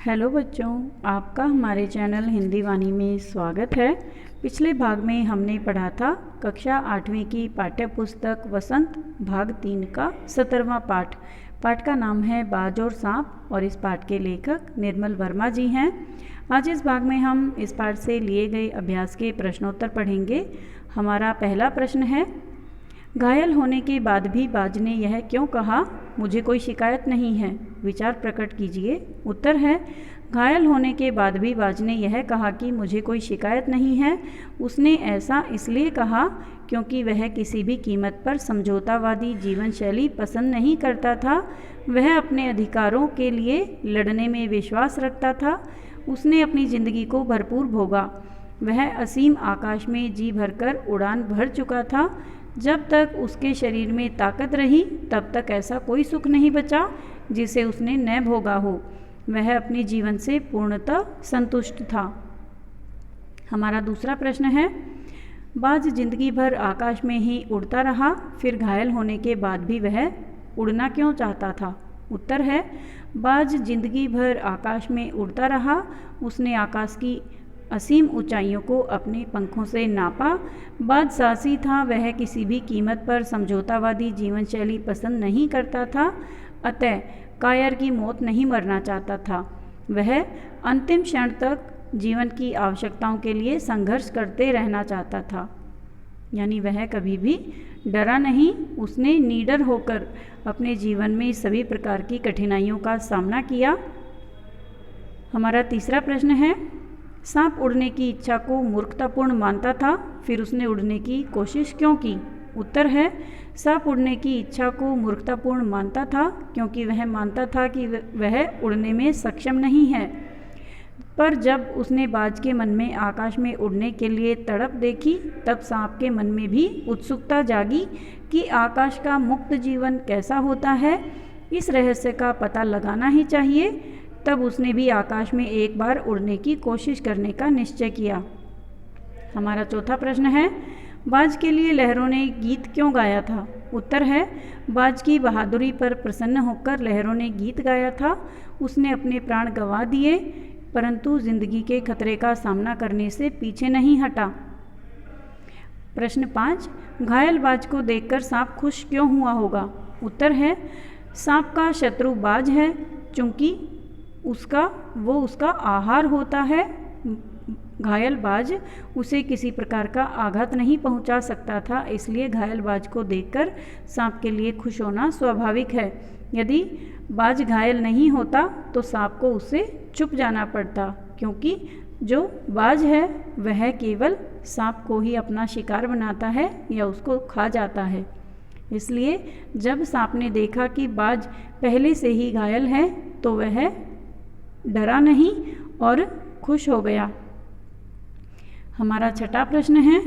Hello बच्चों, आपका हमारे चैनल हिंदी वाणी में स्वागत है। पिछले भाग में हमने पढ़ा था कक्षा 8वीं की पाठ्य पुस्तक वसंत भाग 3 का 17वां पाठ। पाठ का नाम है बाज और सांप और इस पाठ के लेखक निर्मल वर्मा जी हैं। आज इस भाग में हम इस पाठ से लिए गए अभ्यास के प्रश्नोत्तर पढ़ेंगे। हमारा पहला प्रश्न है, घायल होने के बाद भी बाज ने यह क्यों कहा, मुझे कोई शिकायत नहीं है। विचार प्रकट कीजिए। उत्तर है, घायल होने के बाद भी बाज ने यह कहा कि मुझे कोई शिकायत नहीं है। उसने ऐसा इसलिए कहा क्योंकि वह किसी भी कीमत पर समझौतावादी जीवन शैली पसंद नहीं करता था। वह अपने अधिकारों के लिए लड़ने में विश्वास रखता था। उसने अपनी ज़िंदगी को भरपूर भोगा। वह असीम आकाश में जी भरकर उड़ान भर चुका था। जब तक उसके शरीर में ताकत रही तब तक ऐसा कोई सुख नहीं बचा जिसे उसने न भोगा हो। वह अपने जीवन से पूर्णतः संतुष्ट था। हमारा दूसरा प्रश्न है, बाज जिंदगी भर आकाश में ही उड़ता रहा, फिर घायल होने के बाद भी वह उड़ना क्यों चाहता था। उत्तर है, बाज जिंदगी भर आकाश में उड़ता रहा। उसने आकाश की असीम ऊंचाइयों को अपने पंखों से नापा। बाज साहसी था। वह किसी भी कीमत पर समझौतावादी जीवन शैली पसंद नहीं करता था। अतः कायर की मौत नहीं मरना चाहता था। वह अंतिम क्षण तक जीवन की आवश्यकताओं के लिए संघर्ष करते रहना चाहता था। यानी वह कभी भी डरा नहीं। उसने निडर होकर अपने जीवन में सभी प्रकार की कठिनाइयों का सामना किया। हमारा तीसरा प्रश्न है, सांप उड़ने की इच्छा को मूर्खतापूर्ण मानता था, फिर उसने उड़ने की कोशिश क्यों की। उत्तर है, सांप उड़ने की इच्छा को मूर्खतापूर्ण मानता था क्योंकि वह मानता था कि वह उड़ने में सक्षम नहीं है। पर जब उसने बाज के मन में आकाश में उड़ने के लिए तड़प देखी, तब सांप के मन में भी उत्सुकता जागी कि आकाश का मुक्त जीवन कैसा होता है। इस रहस्य का पता लगाना ही चाहिए। तब उसने भी आकाश में एक बार उड़ने की कोशिश करने का निश्चय किया। हमारा चौथा प्रश्न है, बाज के लिए लहरों ने गीत क्यों गाया था। उत्तर है, बाज की बहादुरी पर प्रसन्न होकर लहरों ने गीत गाया था। उसने अपने प्राण गंवा दिए परंतु जिंदगी के खतरे का सामना करने से पीछे नहीं हटा। प्रश्न 5, घायल बाज को देखकर सांप खुश क्यों हुआ होगा। उत्तर है, सांप का शत्रु बाज है। चूंकि वो उसका आहार होता है, घायल बाज उसे किसी प्रकार का आघात नहीं पहुंचा सकता था। इसलिए घायल बाज को देखकर सांप के लिए खुश होना स्वाभाविक है। यदि बाज घायल नहीं होता तो सांप को उससे छुप जाना पड़ता, क्योंकि जो बाज है वह केवल सांप को ही अपना शिकार बनाता है या उसको खा जाता है। इसलिए जब सांप ने देखा कि बाज पहले से ही घायल है तो वह डरा नहीं और खुश हो गया। हमारा छठा प्रश्न है,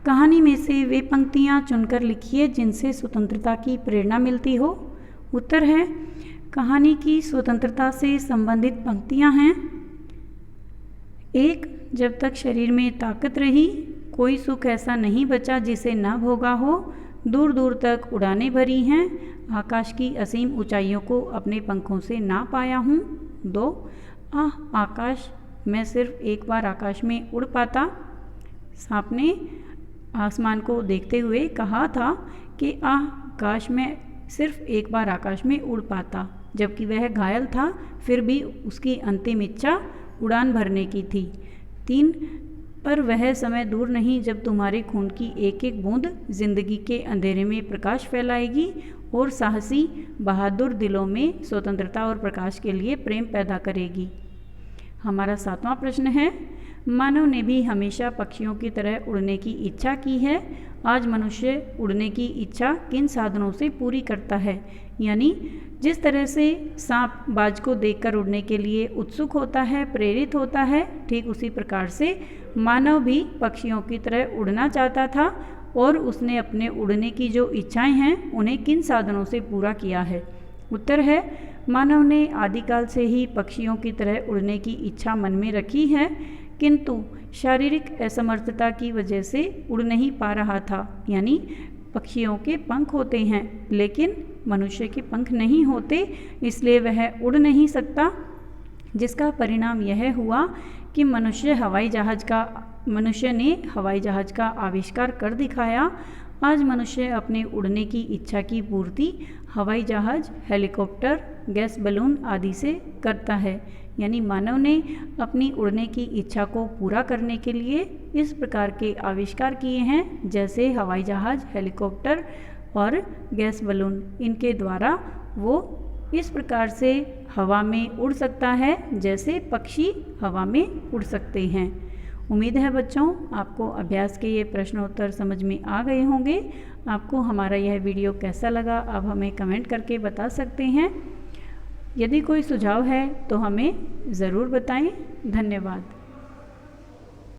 कहानी में से वे पंक्तियाँ चुनकर लिखिए जिनसे स्वतंत्रता की प्रेरणा मिलती हो। उत्तर है, कहानी की स्वतंत्रता से संबंधित पंक्तियाँ हैं। 1, जब तक शरीर में ताकत रही कोई सुख ऐसा नहीं बचा जिसे ना भोगा हो। दूर दूर तक उड़ानें भरी हैं, आकाश की असीम ऊंचाइयों को अपने पंखों से ना पाया हूँ। 2, आकाश, मैं सिर्फ एक बार आकाश में उड़ पाता। सांप ने आसमान को देखते हुए कहा था कि काश मैं सिर्फ एक बार आकाश में उड़ पाता। जबकि वह घायल था फिर भी उसकी अंतिम इच्छा उड़ान भरने की थी। 3, पर वह समय दूर नहीं जब तुम्हारे खून की एक एक बूंद जिंदगी के अंधेरे में प्रकाश फैलाएगी और साहसी बहादुर दिलों में स्वतंत्रता और प्रकाश के लिए प्रेम पैदा करेगी। हमारा 7वां प्रश्न है, मानव ने भी हमेशा पक्षियों की तरह उड़ने की इच्छा की है। आज मनुष्य उड़ने की इच्छा किन साधनों से पूरी करता है। यानी जिस तरह से सांप बाज को देखकर उड़ने के लिए उत्सुक होता है, प्रेरित होता है, ठीक उसी प्रकार से मानव भी पक्षियों की तरह उड़ना चाहता था और उसने अपने उड़ने की जो इच्छाएं हैं उन्हें किन साधनों से पूरा किया है। उत्तर है, मानव ने आदिकाल से ही पक्षियों की तरह उड़ने की इच्छा मन में रखी है, किंतु शारीरिक असमर्थता की वजह से उड़ नहीं पा रहा था। यानी पक्षियों के पंख होते हैं लेकिन मनुष्य के पंख नहीं होते, इसलिए वह उड़ नहीं सकता। जिसका परिणाम यह हुआ कि मनुष्य ने हवाई जहाज़ का आविष्कार कर दिखाया। आज मनुष्य अपने उड़ने की इच्छा की पूर्ति हवाई जहाज़, हेलीकॉप्टर, गैस बलून आदि से करता है। यानी मानव ने अपनी उड़ने की इच्छा को पूरा करने के लिए इस प्रकार के आविष्कार किए हैं, जैसे हवाई जहाज़, हेलीकॉप्टर और गैस बलून। इनके द्वारा वो इस प्रकार से हवा में उड़ सकता है जैसे पक्षी हवा में उड़ सकते हैं। उम्मीद है बच्चों आपको अभ्यास के ये प्रश्न उत्तर समझ में आ गए होंगे। आपको हमारा यह वीडियो कैसा लगा आप हमें कमेंट करके बता सकते हैं। यदि कोई सुझाव है तो हमें ज़रूर बताएं। धन्यवाद।